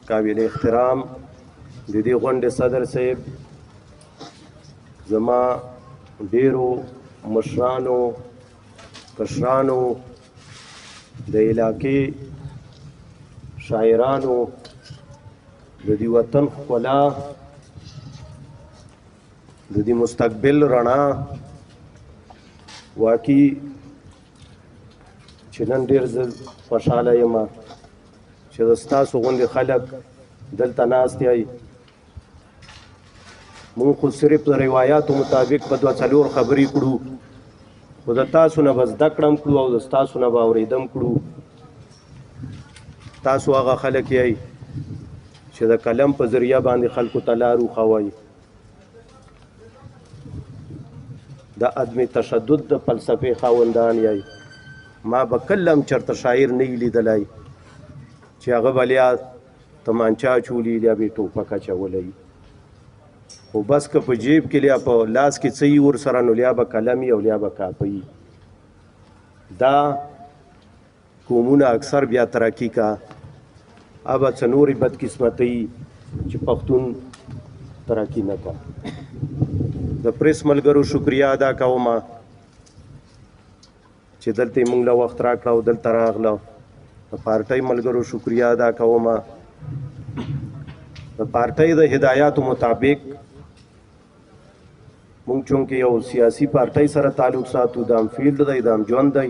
قابل احترام د دې غونډې صدر صاحب، زما ډیرو مشرانو کشرانو د علاقې شاعرانو د دې وطن ښکلا د دې مستقبل رڼا واقعي چې نن ډېر زه خوشحاله یم چې د ستاسو غوندې خلک دلته ناست یئ. مونږ خو صرف د روایاتو مطابق په دوه څلور خبرې کړو، خو د تاسو نه به زده کړه هم کړو او د ستاسو نه به اورېده هم کړو. تاسو هغه خلک یئ چې د قلم په ذریعه باندې خلکو ته لار وښوئ. د عدم تشدد د فلسفې خاوندان یئ. ما به کله هم چېرته شاعر نه وي لیدلی چې هغه به لیا تمانچه اچولي یا به ټوپک اچولی، خو بس که په جیب کې لیا په لاس کې څه وي ورسره نو لیا به قلم وي او لیا به کاپه وي. دا قومونه اکثر بیا ترقي کا ابه څه نورې بدقسمتۍ چې پښتون ترقي نه کا. د پریس ملګرو شکریه ادا کوم چې دلته موږ له وخت راکړه او دلته راغله. د پارټۍ ملګرو شکریه ادا کوم. د پارټۍ د هدایاتو مطابق موږ چونکې یو سیاسي پارټۍ سره تعلق ساتو، دام فیلډ دی دام ژوند دی،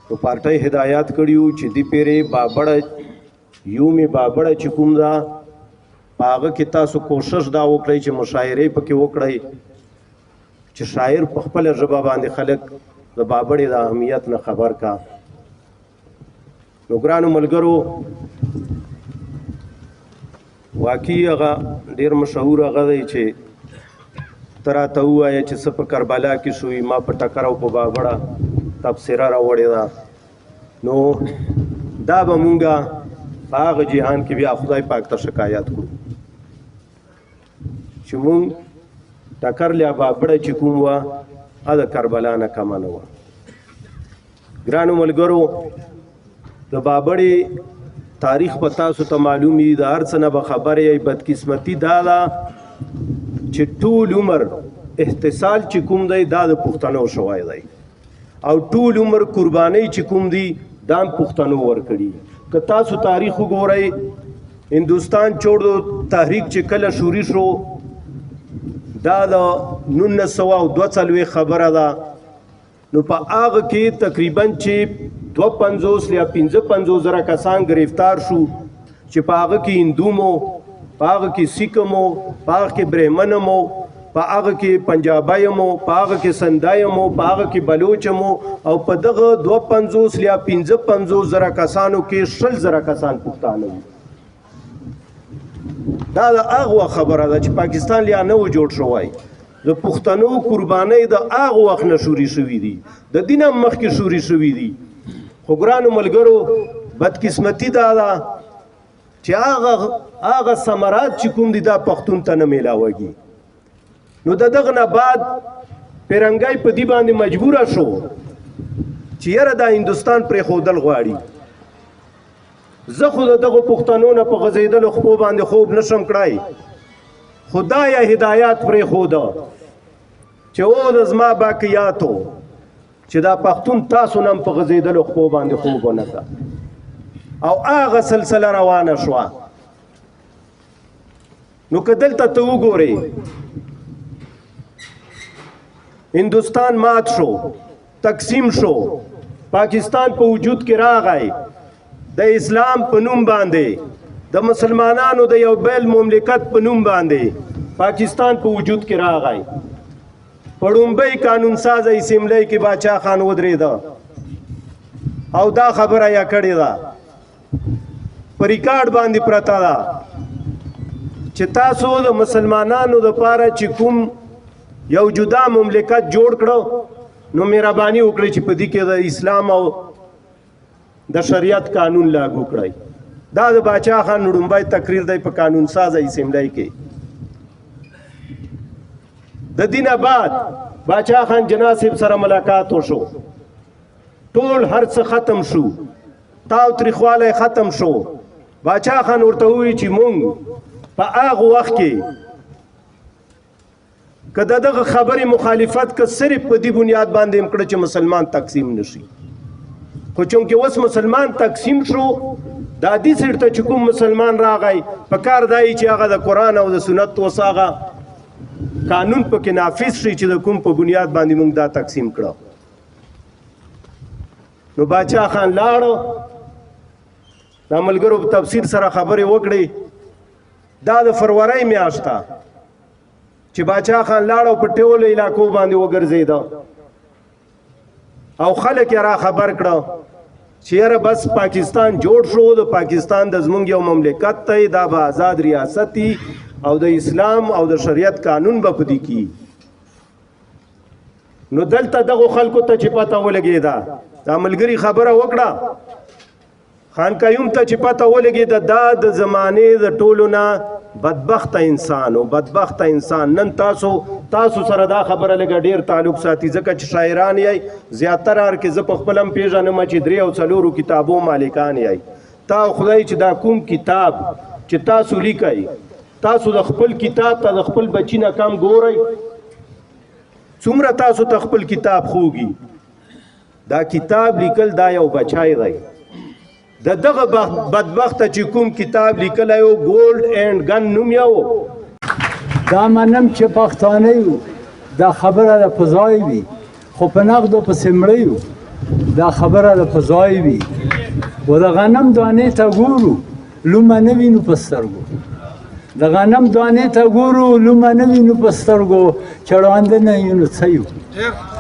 نو پارټۍ هدایات کړي وو چې دې پیرې بابړه یو مې بابړه چې کوم ده په هغه کې تاسو کوشش دا وکړئ چې مشاعرې پکې وکړئ چې شاعر په خپله ژبه باندې خلک د بابړې د اهمیت نه خبر کا. نو ګرانو ملګرو، واقعي هغه ډېر مشهور هغه دی چې ته راته ووایه چې څه په کربلا کې شوي، ما په ټکر او په بابړه تبصره راوړې ده. نو دا به مونږه په هغه جهان کې بیا خدای پاک ته شکایت کړو چې مونږ ټکر لیا بابړه چې کوم وه هغه د کربلا نه کمه نه وه. ګرانو ملګرو، د بابړې تاریخ په تاسو ته معلوم وي، د هر څه نه به خبرې یې. بدقسمتي دا ده چې ټول عمر احتسال چې کوم دی دا د پښتنو شوی دی او ټول عمر قربانۍ چې کوم دی دا هم پښتنو ورکړي. که تاسو تاریخ وګورئ، هندوستان چھوڑو تحریک چې کله شروع شو دا د 1942 خبره ده، نو په هغه کې تقریبا چې 52 یا 55 زره کسان گرفتار شو چې په هغه کې هندو مو، په هغه کې سیک مو، په هغه کې برهمن مو، په هغه کې پنجابی مو، په هغه کې سندای مو، په هغه کې بلوچ مو، او په دغه 52 یا 55 زره کسانو کې 60 زره کسان پښتانه وو. دا د هغه خبره ده چې پاکستان لیا نه و جوړ شوی. د پښتنو قربانۍ د هغه وخت نه شوري شوي دي، د دین هم مخکې شوري شوي دي. خو ګرانو ملګرو، بدقسمتي دا ده چې هغه ثمرات چې کوم دي دا پښتون ته نه میلاوږي. نو د دغه نه بعد پیرنګای په دې باندې مجبوره شو چې یاره دا هندوستان پرېښودل غواړي. زه خو د دغو پښتنو نه په غځېدلو خپو باندې خوب نشم کړی، خدایه هدایات پرېښوده چې او د زما باقیاتو چې دا پښتون تاسو نه هم په غځېدلو خپو باندې خوب ونه کړه، او هغه سلسله روانه شوه. نو که دلته ته وګورې، هندوستان مات شو، تقسیم شو، پاکستان په وجود کې راغی، د اسلام په نوم باندې د مسلمانانو د یو بیل مملکت په نوم باندې پاکستان په وجود کې راغی. په ړومبۍ قانون ساز اسمبلی کې باچا خان ودرېده او دا خبره یا کړې ده، په ریکارډ باندې پرته ده چې تاسو د مسلمانانو دپاره چې کوم یو جدا مملکت جوړ کړو، نو مهرباني وکړئ چې په دې کې د اسلام او د شریعت قانون لاګو کړئ. دا د باچا خان ړومبی تقریر دی په قانون ساز اسمبلی کې. د دې نه بعد باچا خان جناح صاحب سره ملاقات وشو، ټول هر څه ختم شو، تاو تریخوالی ختم شو، باچا خان ورته ووایي چې مونږ په هغه وخت کې که د دغه خبرې مخالفت که صرف په دې بنیاد باندې هم کړه چې مسلمان تقسیم نشي، خو چونکې اوس مسلمان تقسیم شو دا دې سر ته چې کوم مسلمان راغی په کار دی چې هغه د قرآن او د سنت اوس هغه قانون پکې نافذ شي چې د کوم په بنیاد باندې موږ دا تقسیم کړو. نو باچا خان لاړو، د ملګرو په تفسیر سره خبرې وکړې. دا د فروری میاشت ده چې باچا خان لاړو په ټولو علاقو باندې وګرځېده او خلک یې را خبر کړه چې یاره بس پاکستان جوړ شو، د پاکستان د زمونږ یو مملکت دی، دا به آزاد ریاست دی او د اسلام او د شریعت قانون به په دې کې. نو دلته دغو خلکو ته چې پته ولګېده، دا ملګري خبره وکړه خان قیوم ته چې پته ولګېده دا د زمانې د ټولو نه بدبخته انسان او بدبخته انسان. نن تاسو سره دا خبره لږه ډیر تعلق ساتي ځکه چې شاعران یې زیاتره هر کې زه په خپل هم پیژنم چې 3 او 4 کتابو مالکان یې. تا خدای چې دا کوم کتاب چې تاسو لیکئ، تاسو د خپل کتاب ته د خپل بچی نه کم ګورئ، څومره تاسو ته خپل کتاب خوږي. دا کتاب لیکل دا یو بچای دی. دغه بدبخته چې کوم کتاب لیکلی و ګولډ اینډ ګن نوم یې و. دا منم چې پښتانه یو، دا خبره د په ځای وي، خو په نقدو پسې مړه یو. دا خبره د په ځای وي و د غنم دانې ته ګورو لومه نه وینو په سترګو، د غنم دانې ته ګورو لومه نه وینو په سترګو، چې ړانده نه یو نو څه یو.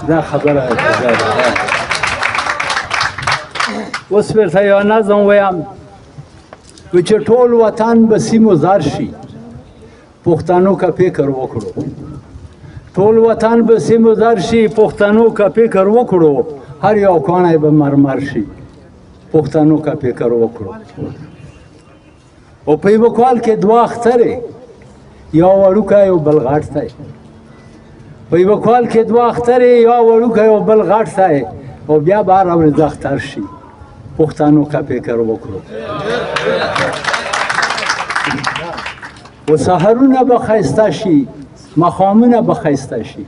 دا خبره د په ځای ده. اوس ورته یو نظم ویم چې ټول وطن به سیمو زر شي، پښتنو که فکر وکړو. ټول وطن به سیمو زر شي، پښتنو که فکر وکړو، هر یو کاڼی به مرمر شي، پښتنو که فکر وکړو. او په یوه کال کې 2 اخترې، یو وړوکی یو بل غټ دی. په یوه کال کې 2 اخترې، یو وړوکی یو بل غټ دی، او بیا به هره ورځ اختر شي، پښتنو که فکر وکړو. و سحرونه به ښایسته شي، مخامونه به ښایسته شي،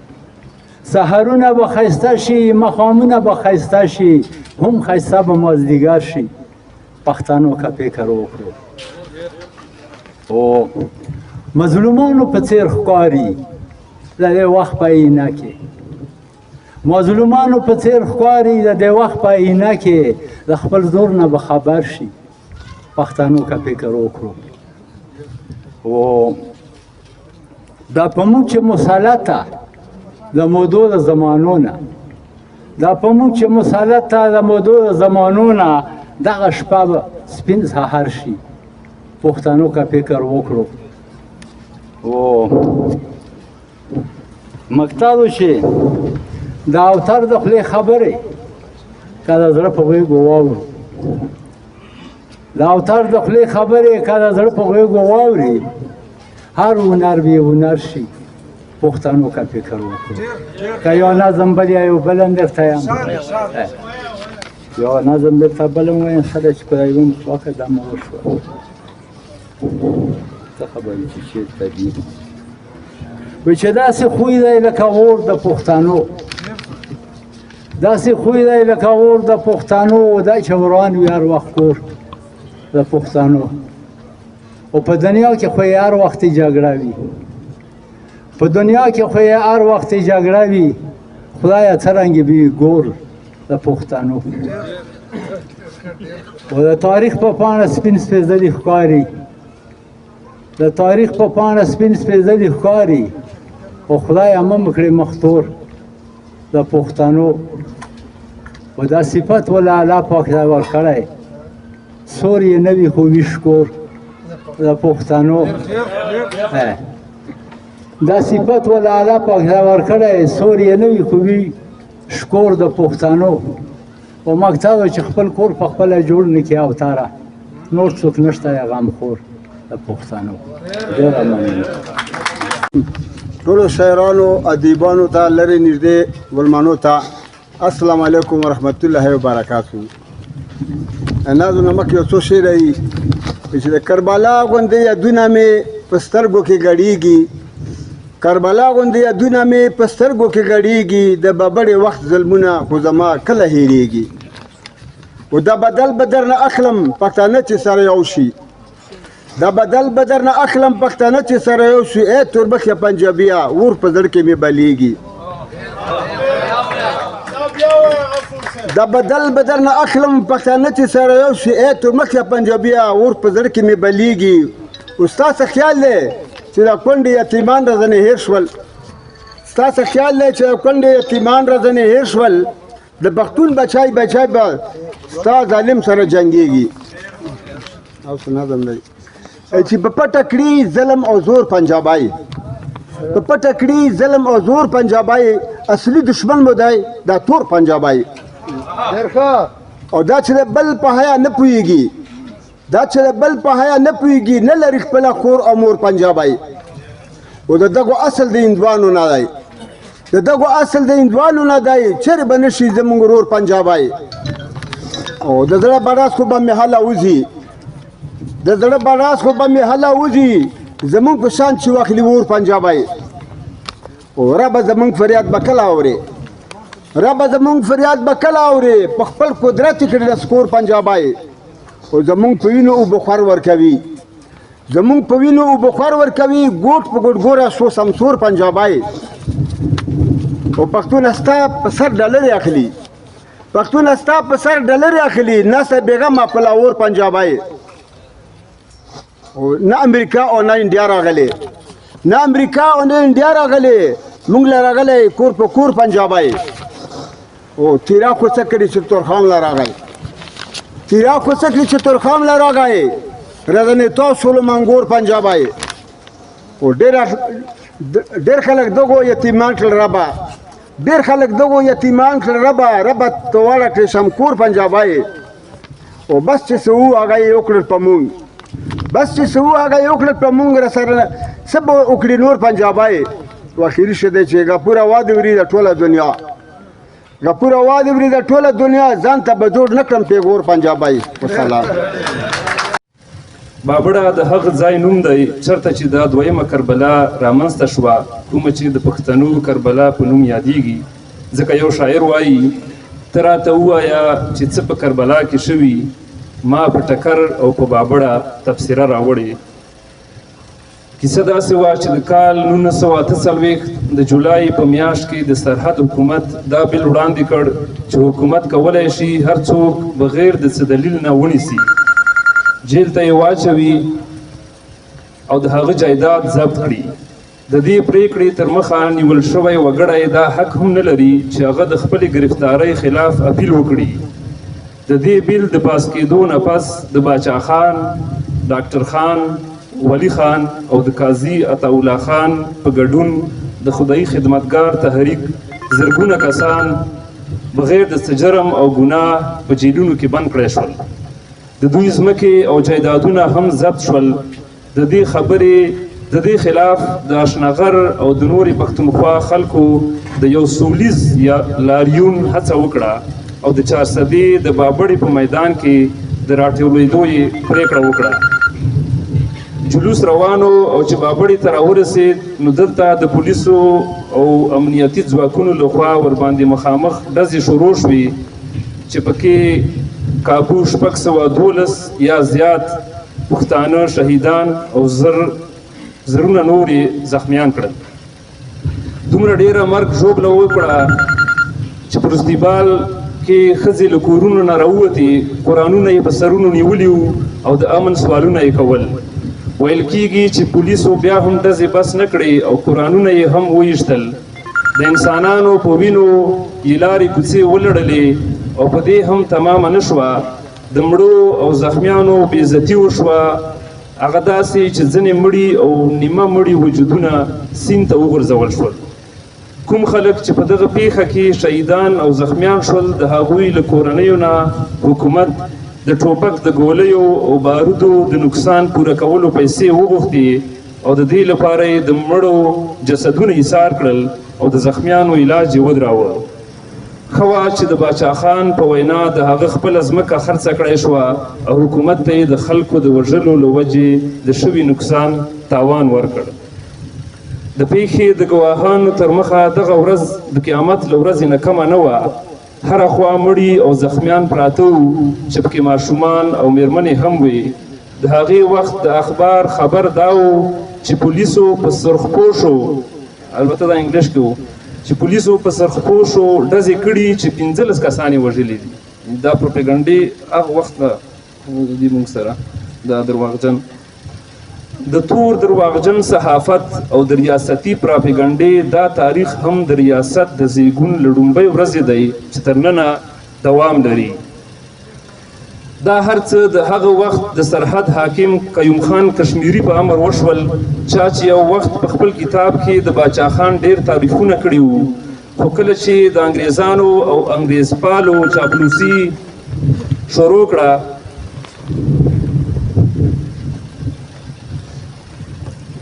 سحرونه به ښایسته شي، مخامونه به ښایسته شي، هم ښایسته به مازدیګر شي، پښتنو که فکر وکړو. او مظلومانو په څېر ښکاري د دې وخت په آینه کې، مظلومانو په څېر ښکاري د دې وخت په آینه کې، د خپل زور نه به خبر شي، پښتنو که فکر وکړو. او دا په موږ چې مسلطه د مودو د زمانو نه، دا په موږ چې مسلطه د مودو د زمانو نه، دغه شپه به سپین سهار شي، پښتنو که فکر وکړو. او مقتدو چې د اوتر د خولې خبرې که د زړه په غېږو واورو، د اوتر د خولې خبرې که د زړه په غېږو واوري، هر هنر بې هنر شي، پښتنو که فکر وکړو. که یو نظم بل یا یو بل هم درته یم، یو نظم درته بل هم وایم، ښه ده چې خدای وم پاکه دا مه وشوه. څه خبرې چې چېرته دي وایي چې داسې خوی دی لکه اور د پښتنو، داسې خوی دی لکه اور د پښتنو، دی چې وران وي هر وخت کور د پښتنو. او په دنیا کې خو یې هر وخت جګړه وي، په دنیا کې خو یې هر وخت جګړه وي، خدایه څرنګه وي ګور د پښتنو. او د تاریخ په پاڼه سپین سپېڅلي ښکاري، د تاریخ په پاڼه سپین سپېڅلي ښکاري، او خدایه مه مه کړې مختور د پښتنو. و دا صفت ولې الله پاک ته ورکړی، سور یې نه وي خو وي شکور د پښتنو. دا صفت ولې الله پاک ته ورکړی، سور یې نه وي خو وي شکور د پښتنو. او مقصد و چې خپل کور په خپله جوړ نه کړي اوتاره، نور څوک نشته یې غمخور د پښتنو. ډېره مننه. ټولو شاعرانو ادیبانو ته لرې نږدې ولمانو ته السلام علیکم ورحمت الله وبرکاتو. نازو نمک یو څو شعر یې چې د کربلا غوندې یادونه مې په سترګو کې ګډېږي کربلا غوندې یادونه مې په سترګو کې ګډېږي د ببړې وخت ظلمونه خو زما کله هېرېږي و دا بدل به درنه اخلم پښتانه چې سره یو شي دا بدل به درنه اخلم پښتانه چې سره یو شي ای توربخیه پنجابیه اور په زړه کې مې بلیږي دا بدل به درنه اخلم پښتانه چې سره یو شي ای توربخیه پنجابیه اور په زړه کې مې بلیږي ستاسو خیال دی چې دا کونډې یتیمان رازنې هېر شول ستاسو خیال دی چې دا کونډې یتیمان رازنې هېر شول د پښتون بچای به ستا ظالم سره جنګېږي او څه نظم دی چې په پټه کړي ظلم او زور پنجابی په پټه کړي ظلم او زور پنجابی اصلي دشمن مو دی دا تور پنجابی او دا چې بل په حیا نه پوهېږي دا چې بل په حیا نه پوهېږي نه لري خپله خور او مور پنجابی او د دغو اصل د هندوانو نه دی د دغو اصل د هندوانو نه دی چیرې به نشي زموږ ورور پنجابی او د زړه براز خو به مې هله وځي د زړه براز خو به مې هله وځي زموږ په شان چې واخلي ور پنجابی او ربه زموږ فریاد به کله اورې ربه زموږ فریاد به کله اورې په خپل قدرت یې کړي د سکور پنجابی او زموږ په وینو او بخار ورکوي زموږ په وینو او بخار ورکوي ګوټ په ګوټ ګوره سو سمسور پنجابی او پښتون ستا په سر ډالرې اخلي پښتون ستا په سر ډالرې اخلي ناسه بېغمه په لاهور پنجابی نه امریکا او نه انډیا راغلی نه امریکا او نه انډیا راغلی موږ له راغلی کور په کور پنجابی او تیرا خو څه کړي چې تورخام له راغی تیرا خو څه کړي چې تورخام له راغی رزنې تاسو له منګور پنجابی او ډېر خلک دغو یتیمان کړل ربه ډېر خلک دغو یتیمان کړل ربه ته واړه کړې شمکور پنجابی او بس چې څه وو هغه یې وکړل په مونږ بس چې څه وو هغه یې وکړل په مونږ راسره څه به وکړي نور پنجابی و اخري شه دی چې غپوره واده وري د ټوله دنیا غپوره واده وري د ټوله دنیا ځان ته به جوړ نه کړم پیغور پنجابی وسلام بابړه د هغه ځای نوم دی چېرته چې دا دویمه کربلا رامنځته شوه کومه چې د پښتنو کربلا په نوم یادیږي ځکه یو شاعر وایي ته راته ووایه چې څه په کربلا کې شوي ما په ټکر او په بابړه تبصره راوړې کیسه داسې وه چې د کال 1948 د جولای په میاشت کې د سرحد حکومت دا بل وړاندې کړ چې حکومت کولی شي هر څوک بغیر د څه دلیل نه ونیسي جیل ته یې واچوي او د هغه جایداد ضبط کړي د دې پریکړې تر مخه نیول شوی وګړی دا حق هم نه لري چې هغه د خپلې ګرفتارۍ خلاف اپیل وکړي د دې بیل د پاس کېدو نه پس د باچا خان ډاکټر خان ولی خان او د قاضي عطاالله خان په ګډون د خدایي خدمتګار تحریک زرګونه کسان بغیر د څه جرم او ګناه په جیلونو کې بند کړای شول د دوی ځمکې او جایدادونه هم ضبط شول د دې خبرې د دې خلاف د اشنغر او د نورې پښتونخوا خلکو د یو سولیز یا لاریون هڅه وکړه او د چارسدې د بابړې په میدان کې د راټولېدو یې پرېکړه وکړه جلوس روانو او چې بابړې ته راورسېد نو دلته د پولیسو او امنیتي ځواکونو لخوا ورباندې مخامخ ډزې شروع شوې چې پکې کابو 612 یا زیات پښتانه شهیدان او زرونه نور زخمیان کړل دومره ډیره مرګ ژوبله وکړه چې پر استیبال کې ښځې له کورونو نه راووتې قرانونه یې په سرونو نیولي او د امن سوالونه یې کول ویل کېږي چې پولیسو بیا هم ډزې بس نه کړې او قرانونه یې هم وویشتل د انسانانو په وینو یې لارې کوڅې ولړلې او په دې هم تمامه نه شوه د مړو او زخمیانو بېعزتي وشوه هغه داسې چې ځینې مړي او نیمه مړي وجودونه سیند ته وغورځول شول کوم خلک چې په دغه پیښه کې شهیدان او زخمیان شول د هغوی له کورنیو نه حکومت د ټوپک د ګولیو او بارودو د نقصان پوره کولو پیسې وغوښتې او د دې لپاره یې د مړو جسدونه ایثار کړل او د زخمیانو علاج یې ودراوه ښه وه چې د باچا خان په وینا د هغه خپله ځمکه خرڅه کړی شوه او حکومت ته یې د خلکو د وژلو له وجې د شوي نقصان تاوان ورکړ. د پیښې د ګواهانو تر مخه دغه ورځ د قیامت له ورځې نه کمه نه وه. هره خوا مړي او زخمیان پراته وو چې پکې ماشومان او میرمنې هم وې. د هغې وخت د اخبار خبر دا و چې پولیسو په سرخپوشو، البته دا انګلیش کې و، چې پولیسو په سرخپوشو ډزې کړي چې 15 کسان یې وژلي دي. دا پروپیګنډې هغه وخت دي موږ سره دا درواغجن د تور درواغجن صحافت او د ریاستي پروپیګنډې دا تاریخ هم د ریاست د زیږون له ډومبۍ ورځې دی چې تر ننه دوام لري. دا هر څه د هغه وخت د سرحد حاکم قیوم خان کشمیری په امر وشول، چا چې یو وخت په خپل کتاب کې د باچا خان ډېر تعریفونه کړي وو، خو کله چې د انګریزانو او انګریز پالو چاپلوسي شروع کړه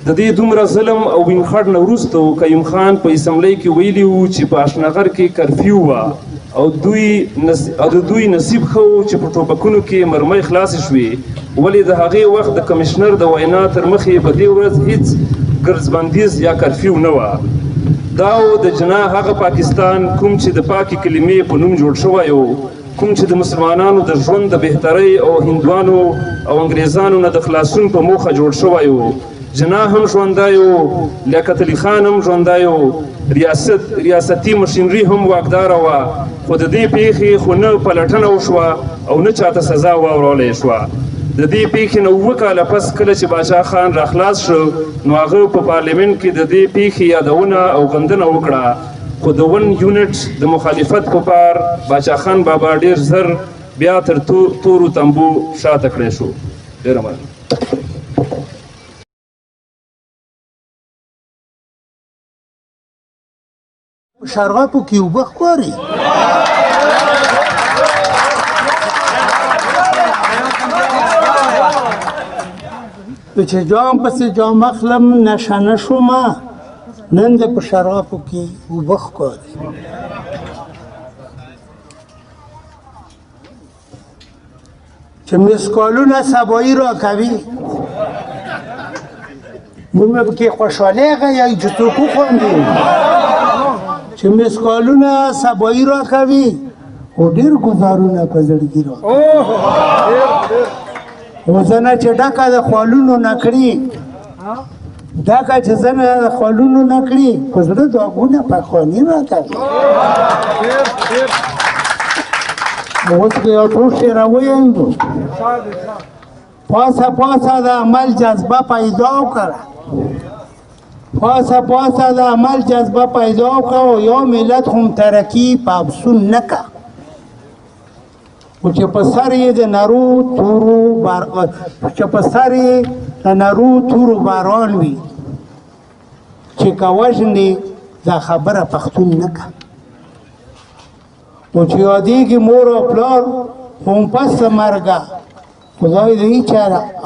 د دې دومره ظلم او وینخړ نه وروسته قیوم خان په اسمبلۍ کې ویلي وو چې په اشنغر کې کرفیو وه او د دوی نصیب ښه و چې په ټوپکونو کې مرمۍ خلاصې شوې، ولې د هغې وخت د کمشنر د وینا تر مخې په دې ورځ هیڅ ګرځبندیز یا کرفیو نه وه. دا و د جنا هغه پاکستان کوم چې د پاکې کلمې په نوم جوړ شوی و، کوم چې د مسلمانانو د ژوند د بهترۍ او هندوانو او انګریزانو نه د خلاصون په موخه جوړ شوی و. جنا هم ژوندی و، لیاقت علي خان هم ژوندی و، ریاستي مشینري هم واکداره وه، خو د دې پیښې خو نه پلټنه وشوه او نه چاته سزا واورولی شوه. د دې پیښې نه 7 کاله پس کله چې باچا خان راخلاص شو نو هغه په پارلیمنت کې د دې پیښې یادونه او غندنه وکړه، خو د 1 یونټ د مخالفت په پار باچا خان بابا ډېر زر بیا تر تورو تنبو شاته کړی شو. ډېره مننه. شرابو کې اوبه ښکاري. چې جام پسې جام اخلم نشه نه شومه، نن د په شرابو کې اوبه ښکاري. چې مسکالونه سبایی را کوي موږ پکې خوشحالي غواړو چې څوک وخوندي، چې مسکالونه سبایی را کوي خو ډېر ګزارونه په زړګي را خو زنه چې ډکه د خوالونو نه کړي، ډکه چې زنه د خوالونو نه کړي په زړه داغونه پخواني را کوي. اوس که یو ټول شی را ویندو، پاسه پاسه د عمل جذبه پیدا کړه، پاسه پاسه د عمل جذبه پیدا کړه او یو ملت هم ترقي په افسون نه کړه. او چې په سر یې د نرو تورو باران وي، چې که وژنې دا خبره پښتون نه کړه. او چې یادېږي مور او پلار هم پس د مرګه، خدای د هېچا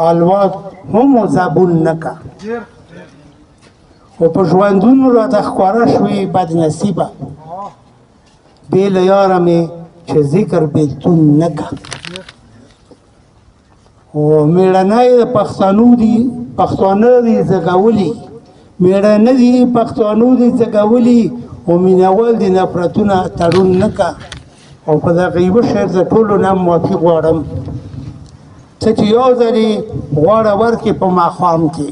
الواد هم زبون نه کړه. او په ژوندون راته ښکاره شوې بدنصیبه، بې له یاره مې چې ذکر بېلتون نه کړه. او مېړنی د پښتانه دي زږولي، مېړنه دي پښتانه دي زږولي، او مینهوال دي نفرتونه تړون نه کړه. او په دغه یوه شعر د ټولو نه معافي غواړم، څه چې یو ځلې غواړه ورکړې په ماښام کې،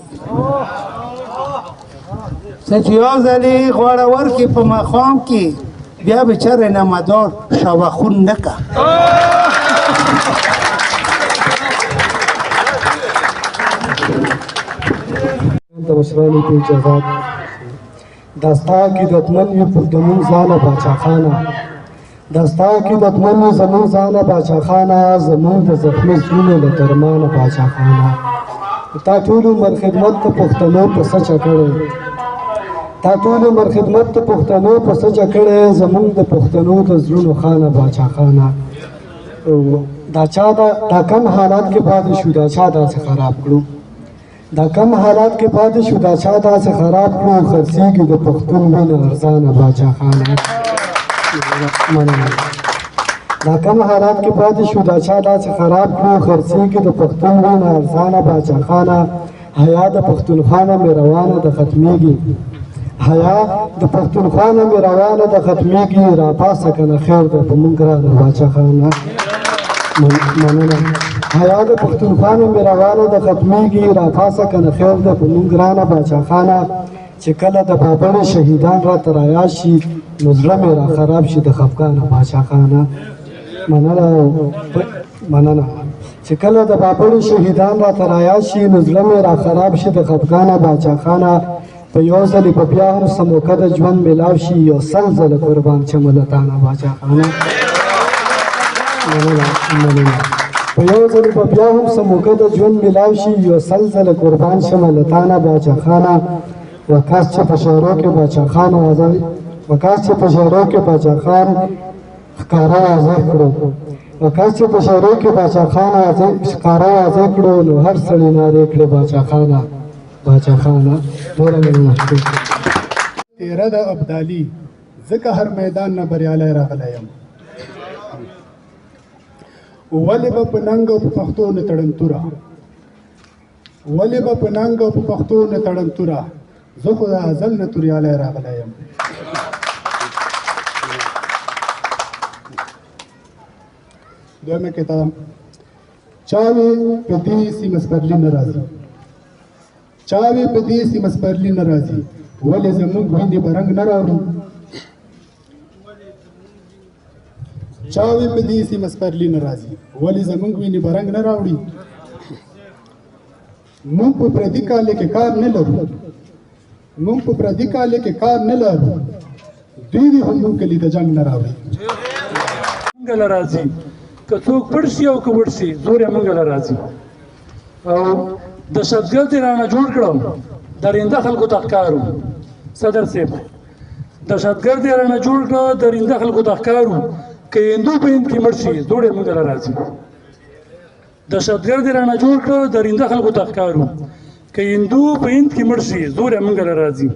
څه چې یو ځلې غواړه ورکړې په ماښام کې، بیا بېچاره نمدار شواخون نه کړه. د مشرانو په اجازات دا ستا عقیدتمن یو پر زموږ ځانه باچا خانه، دا ستا عقیدتمن یو زموږ ځانه باچا خانه، زموږ د زخمي زړونو له درمانه باچا خانه. تا ټول عمر خدمت د پښتنو په سچه کړی، تا ټول عمر خدمت د پښتنو په سچه کړی، زموږ د پښتنو د زړونو خانه باچا خانه. دا چا دا کم حالات کې پاتې شو، دا چا داسې خراب کړو، دا کم حالات کې پاتې شو، دا چا داسې خراب کړو، خرڅېږي د پښتون وینه ارزانه باچا خانه. مننه. دا کم حالات کې پاتې شو دا چا داسې خراب کړو خرڅېږي د پښتون وینه ارزانه باچاخانه حیا د پښتونخوا نه مې روانه د ختمېږي حیا د پښتونخوا نه مې روانه د ختمېږي راپاسه که نه خیر دی په موږ رانه باچاخانه مننه. حیا د پښتونخوا نه مې روانه د ختمېږي راپاسه که نه خیر دی په موږ رانه باچاخانه چې کله د بابړې شهیدان راته رایاد شي نو زړه مې را خراب شي د خفګانه باچاخانه مننه. چې کله د بابړې شهیدان راته رایاد شي نو زړه مې را خراب شي د خفګانه باچاخانه په یو ځلې به بیا هم څه موقع د ژوند میلاو شي یو سل ځله قربان شمه له تانه باچاخانه مننه. په یو ځلې به بیا هم څه موقع د ژوند میلاو شي یو سل ځله قربان شمه له تانه باچاخانه وکاس چې په شعرو کې باچاخان وکاس چې په شعرو کې باچاخان ښکاره واضح کړو وکاس چې په شعرو کې باچاخان ښکاره واضح کړو نو هر سړي نارې کړې باچاخانه ډېره مننه. تیره د ابدالي ځکه هر میدان نه بریالی راغلی یم ولې به په ننګ او په پښتو نه تړم توره ولې به په ننګ او په پښتو نه تړم توره زه خو د ازل نه توریالی راغلی یم. دویمه کتاب چاوې په دې سیمه سپرلي نه راځي چاوې په دې سیمه سپرلي نه راځي ولې زموږ وینې به رنګ نه راوړي چاوې په دې سیمه سپرلي نه راځي ولې زموږ وینې به رنګ نه راوړي موږ په پردي کالې کې کار نه لرو موږ په پردي کالې کې کار نه لرو دوی دې هم موږ کلي د جنګ نه راوړي موږ له راځي که څوک پړ شي او که وړ شي زور یې موږ له راځي او دهشتګرد یې رانه جوړ کړم درنده خلکو ته ښکارو صدر صاحب دهشتګرد یې رانه جوړ کړه درنده خلکو ته ښکارو که هندو په هند کې مړ شي زور یې موږ له راځي دهشتګرد یې رانه جوړ کړه درنده خلکو ته ښکارو که هندو په هند کې مړ شي زور یې موږ له راځي.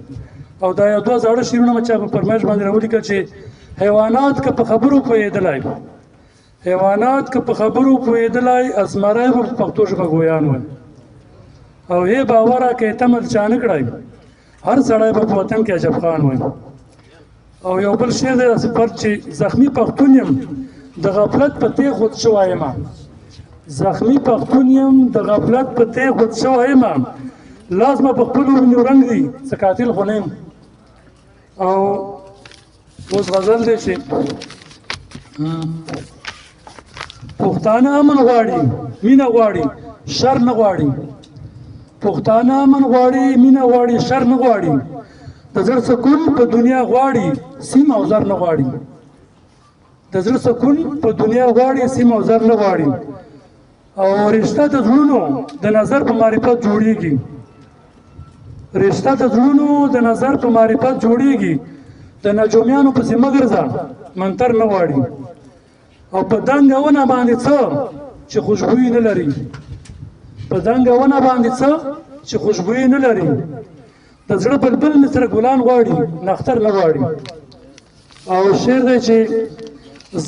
او دا یو دوه زاړه شعرونه مې چا په فرمایش باندې راولیکل چې حیوانات که په خبرو پوهېدلی حیوانات که په خبرو پوهېدلی اسمری به په پښتو ژبه ګویان وای او هی باوره که یې تمه چا نه کړی هر سړی به په وطن کې عجب خان وای. او یو بل شعر دی داسې فرد چې زخمي پښتون یم د غفلت په تیغ خود شوی یم زخمي پښتون یم د غفلت په تیغ خود شوی یم لاس مې په خپلو وینو رنګ دی څه قاتل خو نه یم. او اوس غزل دی چې پښتانه امن غواړي مینه غواړي شر نه غواړي پښتانه امن غواړي مینه غواړي شر نه غواړي د زړه سکون په دنیا غواړي سیم او زر نه غواړي د زړه سکون په دنیا غواړي سیم او زر نه غواړي. او رشته د زړونو د نظر په معرفت جوړیږي رشته د زړونو د نظر په معرفت جوړیږي د نجومیانو پسې مه ګرځه منتر نه غواړي او په دنګه ونه باندې څه چې خوشبويي نه لري په دنګه ونه باندې څه چې خوشبويي نه لري د زړه بلبل نه سره ګلان غواړي نختر نه غواړي. او شعر دی چې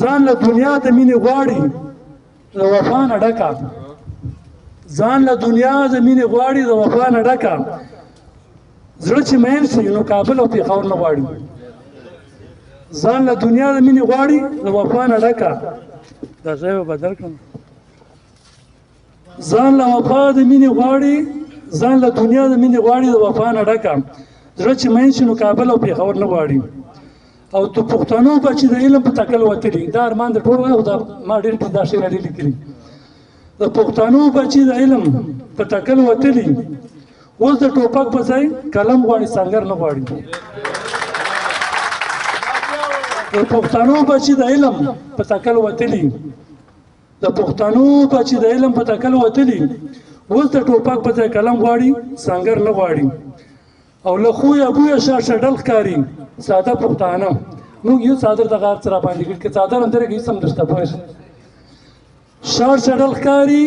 ځان له دنیا د مینې غواړي د وفا نه ډکه ځان له دنیا د مینې غواړي د وفا نه ډکه زړه چې مین شي نو کابل او پېښور نه غواړي ځان له دنیا د مینې غواړي د وفا نه ډکه دا ځای به بدل کړم ځان له وفا د مینې غواړي ځان له دنیا د مینې غواړي د وفا نه ډکه زړه چې مین شي نو کابل او پېښور نه غواړي. او د پښتنو بچي د علم په تکل وتلي دا ارمان د ټولو او دا ما ډېر دا شعر ډېر لیکلي د پښتنو بچي د علم په تکل وتلي اوس د ټوپک په ځای قلم غواړي سنګر نه غواړي د پښتنو بچي د علم په تکل وتلي د پښتنو بچي د علم په تکل وتلي اوس د ټوپک په ځای قلم غواړي سنګر نه غواړي. او له خویه بویه شاشه ډل ښکاري ساده پښتانه موږ یو څادر د غار سره باندې کړ کې څادر اندر کې سم نشته پوه شاشه ډل ښکاري